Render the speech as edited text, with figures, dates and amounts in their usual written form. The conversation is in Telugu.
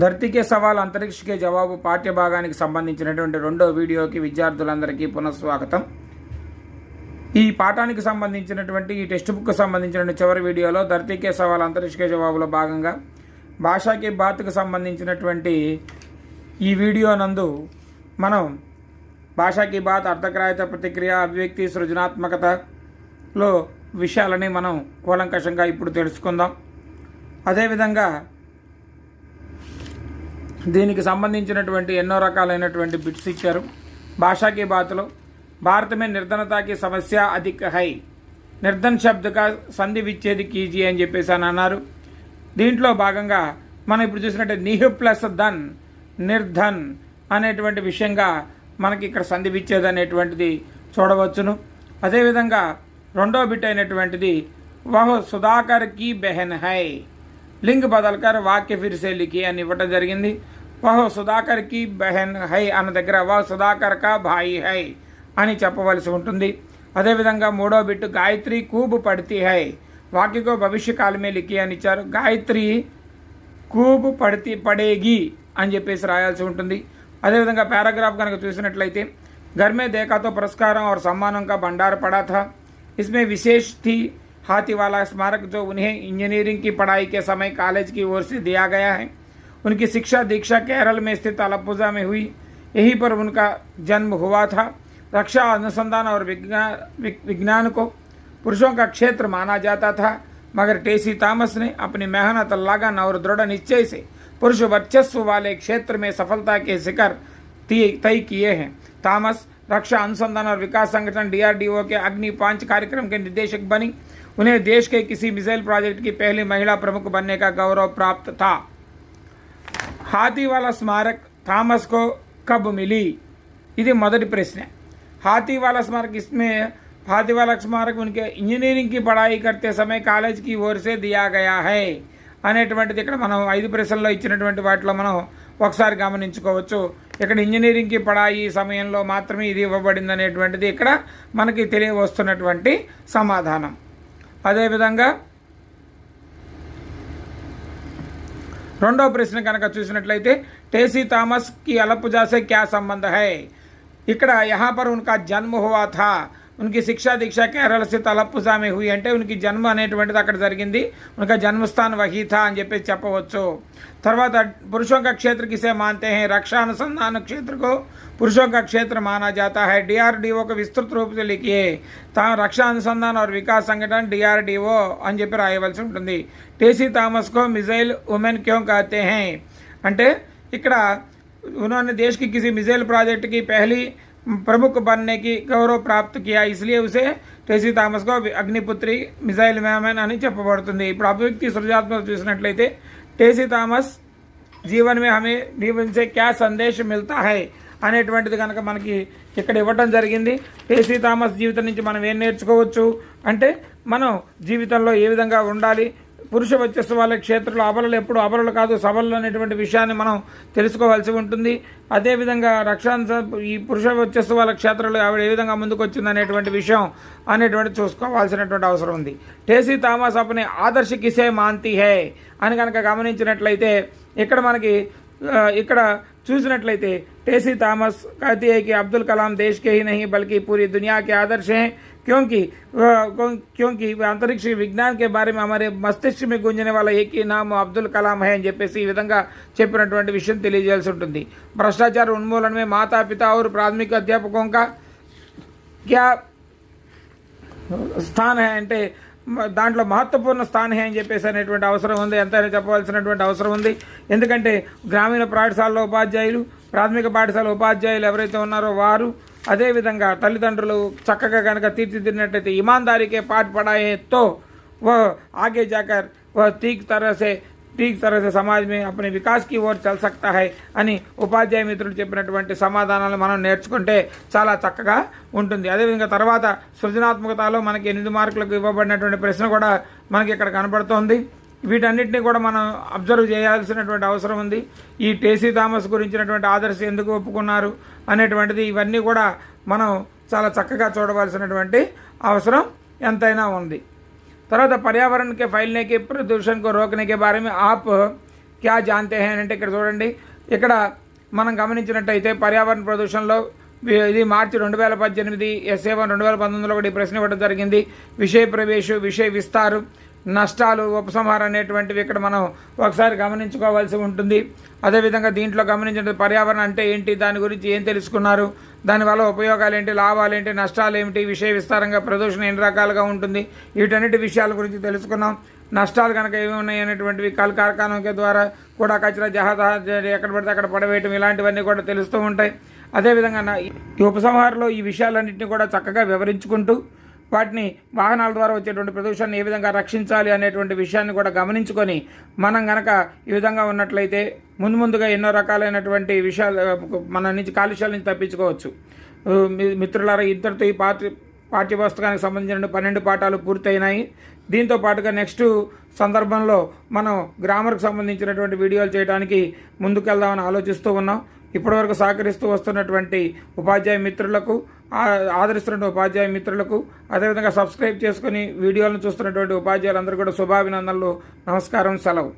ధర్తీ కే సవాల్ అంతరిక్ష కే జవాబు పాఠ్య భాగానికి సంబంధించినటువంటి రెండో వీడియోకి విద్యార్థులందరికీ పునఃస్వాగతం. ఈ పాఠానికి సంబంధించినటువంటి ఈ టెక్స్ట్ బుక్ సంబంధించిన చివరి వీడియోలో ధర్తీ కే సవాల్ అంతరిక్ష కే జవాబులో భాగంగా భాషా కే బాత్కు సంబంధించినటువంటి ఈ వీడియో నందు మనం భాషా కి బాత్, అర్థగ్రాహ్యత, ప్రతిక్రియ, అభివ్యక్తి, సృజనాత్మకతలో విషయాలని మనం కూలంకషంగా ఇప్పుడు తెలుసుకుందాం. అదేవిధంగా దీనికి సంబంధించినటువంటి ఎన్నో రకాలైనటువంటి బిట్స్ ఇచ్చారు. భాషా కి బాత్లో భారత్ మే నిర్ధనతా కి సమస్య అధిక హై, నిర్ధన్ శబ్దక సంధి విచ్ఛేది కీజీ అని చెప్పేసి అని అన్నారు. దీంట్లో భాగంగా మనం ఇప్పుడు చూసినట్టే నిహ్ ప్లస్ ధన్, నిర్ధన్ అనేటువంటి విషయంగా మనకి ఇక్కడ సంధి విచ్ఛేది అనేటువంటిది చూడవచ్చును. అదేవిధంగా రెండో బిట్ అయినటువంటిది వహ్ సుధాకర్ की बहन है, లింగ్ బదల్కర్ వాక్య ఫిర్ సే లిఖి అని ఇవ్వటం జరిగింది. వహ్ సుధాకర్ की बहन है అన్న దగ్గర వహ్ సుధాకర్ కా భాయి హై అని చెప్పవలసి ఉంటుంది. అదేవిధంగా మూడో బిట్ గాయత్రి కూబ్ పడితి హై, వాక్యకో భవిష్యకాల మే లిఖి అని ఇచ్చారు. గాయత్రి కూబ్ పడేగి అని చెప్పేసి రాయాల్సి ఉంటుంది. అదేవిధంగా పారాగ్రాఫ్ కనుక చూసినట్లయితే घर में देखा तो पुरस्कारों और सम्मानों का भंडार पड़ा था. इसमें विशेष थी हाथी वाला स्मारक जो उन्हें इंजीनियरिंग की पढ़ाई के समय कॉलेज की ओर से दिया गया है. उनकी शिक्षा दीक्षा केरल में स्थित अलप्पुझा में हुई, यहीं पर उनका जन्म हुआ था. रक्षा अनुसंधान और विज्ञान को पुरुषों का क्षेत्र माना जाता था, मगर टेसी थॉमस ने अपनी मेहनत, लगन और दृढ़ निश्चय से पुरुष वर्चस्व वाले क्षेत्र में सफलता के शिखर तय किए हैं. थॉमस रक्षा अनुसंधान और विकास संगठन DRDO के अग्नि 5 कार्यक्रम के निदेशक बनी. उन्हें देश के किसी मिसाइल प्रोजेक्ट की पहली महिला प्रमुख बनने का गौरव प्राप्त था. हाथी वाला स्मारक थॉमस को कब मिली? ఇది మొదటి ప్రశ్న. हाथी वाला स्मारक, इसमें हाथी वाला स्मारक उनके इंजीनियरिंग की पढ़ाई करते समय कॉलेज की ओर से दिया गया है అనేటువంటిది ఇక్కడ మనం 5 ప్రశ్నల్లో ఇచ్చినటువంటి వాటిలో మనం ఒకసారి గమనించుకోవచ్చు. ఇక్కడ ఇంజనీరింగ్కి పడాయి సమయంలో మాత్రమే ఇది ఇవ్వబడింది అనేటువంటిది ఇక్కడ మనకి తెలియవస్తున్నటువంటి సమాధానం. అదేవిధంగా రెండో ప్రశ్న కనుక చూసినట్లయితే टेसी थॉमस की अलप्पुझा से क्या संबंध है? ఇక్కడ यहाँ पर उनका जन्म हुआ था, उनकी शिक्षा दीक्षा केरल से अलप्पुझा में हुई అంటే उनकी జన్మ అనేటువంటిది అక్కడ జరిగింది, उनका जन्म स्थान वही था అని చెప్పి చెప్పవచ్చు. తర్వాత पुरुषों का क्षेत्र किसे मानते हैं? रक्षा अनुसंधान क्षेत्र को पुरुषों का क्षेत्र माना जाता है. DRDO को विस्तृत रूप से लिखिए. रक्षा अनुसंधान और विकास संगठन DRDO అని చెప్పి రాయవలసి ఉంటుంది. टेसी थॉमस को मिसाइल वुमेन क्यों कहते हैं అంటే ఇక్కడ उन्होंने देश की किसी मिसाइल प्रोजेक्ट की पहली प्रमुख बनने की गौरव प्राप्त किया, इसलिए उसे टेसी थॉमस को अग्निपुत्री मिसाइल मैन అని చెప్పబడుతుంది. ఇప్పుడు అభివ్యక్తి సృజనాత్మక చూసినట్లయితే टेसी थॉमस जीवन में हमें जीवन से क्या संदेश मिलता है అనేటువంటిది కనుక మనకి ఇక్కడ ఇవ్వటం జరిగింది. टेसी थॉमस జీవితం నుంచి మనం ఏం నేర్చుకోవచ్చు అంటే మనం జీవితంలో ఏ విధంగా ఉండాలి, పురుష వచ్చేసి వాళ్ళ క్షేత్రంలో అబలలు ఎప్పుడు అబలలు కాదు సబలు అనేటువంటి విషయాన్ని మనం తెలుసుకోవాల్సి ఉంటుంది. అదేవిధంగా ఈ పురుష వచ్చేసి వాళ్ళ క్షేత్రంలో ఆవిడ ఏ విధంగా ముందుకు వచ్చింది అనేటువంటి విషయం అనేటువంటి చూసుకోవాల్సినటువంటి అవసరం ఉంది. टेसी थॉमस अपने ఆదర్శ కిసే మాంతి హై అని కనుక గమనించినట్లయితే ఇక్కడ మనకి ఇక్కడ చూసినట్లయితే टेसी थॉमस कहती है कि अब्दुल कलाम देश के ही नहीं बल्कि पूरी दुनिया के आदर्श हैं, क्योंकि अंतरिक्ष विज्ञान के बारे में हमारे मस्तिष्क में गूंजने वाला एक ही नाम अब्दुल कलाम है అని చెప్పేసి ఈ విధంగా చెప్పినటువంటి విషయం తెలియజేయాల్సి ఉంటుంది. भ्रष्टाचार उन्मूलन में माता पिता और प्राथमिक अध्यापकों का क्या स्थान है అంటే దాంట్లో మహత్వపూర్ణ స్థానం అని చెప్పేసి అనేటువంటి అవసరం ఉంది, ఎంతైనా చెప్పవలసినటువంటి అవసరం ఉంది. ఎందుకంటే గ్రామీణ పాఠశాలలో ఉపాధ్యాయులు, ప్రాథమిక పాఠశాల ఉపాధ్యాయులు ఎవరైతే ఉన్నారో వారు, అదేవిధంగా తల్లిదండ్రులు చక్కగా కనుక తీర్చిదిద్దినట్లయితే ईमानदारी पाठ पढ़ाए तो वह आगे जाकर वह ठीक तरह से समाज में अपने विकास की ओर चल सकता है అని ఉపాధ్యాయ మిత్రులు చెప్పినటువంటి సమాధానాలను మనం నేర్చుకుంటే చాలా చక్కగా ఉంటుంది. అదేవిధంగా తర్వాత సృజనాత్మకతలో మనకి 8 మార్కులకు ఇవ్వబడినటువంటి ప్రశ్న కూడా మనకి ఇక్కడ కనబడుతోంది. వీటన్నిటిని కూడా మనం అబ్జర్వ్ చేయాల్సినటువంటి అవసరం ఉంది. ఈ टेसी थॉमस గురించినటువంటి ఆదర్శం ఎందుకు ఒప్పుకున్నారు అనేటువంటిది ఇవన్నీ కూడా మనం చాలా చక్కగా చూడవలసినటువంటి అవసరం ఎంతైనా ఉంది. తర్వాత पर्यावरण के फैलने के प्रदूषण को रोकने के बारे में आप క్యా జాంతే హై అంటే ఇక్కడ చూడండి, ఇక్కడ మనం గమనించినట్టయితే పర్యావరణ ప్రదూషణలో ఇది మార్చి 2018 SA1 2019లో కూడా ఈ ప్రశ్న ఇవ్వడం జరిగింది. విషయ ప్రవేశం, విషయ విస్తారం, నష్టాలు, ఉపసంహారం అనేటువంటివి ఇక్కడ మనం ఒకసారి గమనించుకోవాల్సి ఉంటుంది. అదేవిధంగా దీంట్లో గమనించిన పర్యావరణం అంటే ఏంటి, దాని గురించి ఏం తెలుసుకున్నారు, దానివల్ల ఉపయోగాలు ఏంటి, లాభాలు ఏంటి, నష్టాలు ఏమిటి, విషయ విస్తారంగా ప్రదూషణ ఎన్ని రకాలుగా ఉంటుంది, వీటన్నిటి విషయాల గురించి తెలుసుకున్నాం. నష్టాలు కనుక ఏమి ఉన్నాయి అనేటువంటివి కల్ కార్ఖానాల ద్వారా కూడా కచరా జహాజ్ ఎక్కడ పడితే అక్కడ పడవేయటం, ఇలాంటివన్నీ కూడా తెలుస్తూ ఉంటాయి. అదేవిధంగా ఈ ఉపసంహారంలో ఈ విషయాలన్నింటినీ కూడా చక్కగా వివరించుకుంటూ వాటిని వాహనాల ద్వారా వచ్చేటువంటి ప్రదూషణను ఏ విధంగా రక్షించాలి అనేటువంటి విషయాన్ని కూడా గమనించుకొని మనం గనక ఈ విధంగా ఉన్నట్లయితే ముందుగా ఎన్నో రకాలైనటువంటి విషయాలు మన నుంచి కాలుష్యాల నుంచి తప్పించుకోవచ్చు. మిత్రులారా, ఇంతటితో ఈ పాఠ్యపుస్తకానికి సంబంధించిన 12 పాఠాలు పూర్తయినాయి. దీంతో పాటుగా నెక్స్ట్ సందర్భంలో మనం గ్రామర్కి సంబంధించినటువంటి వీడియోలు చేయడానికి ముందుకెళ్దామని ఆలోచిస్తూ ఉన్నాం. ఇప్పటివరకు సహకరిస్తూ వస్తున్నటువంటి ఉపాధ్యాయ మిత్రులకు, ఆదరిస్తున్న ఉపాధ్యాయ మిత్రులకు, అదేవిధంగా సబ్స్క్రైబ్ చేసుకుని వీడియోలను చూస్తున్నటువంటి ఉపాధ్యాయులందరూ కూడా శుభాభినందనలు. నమస్కారం, సెలవు.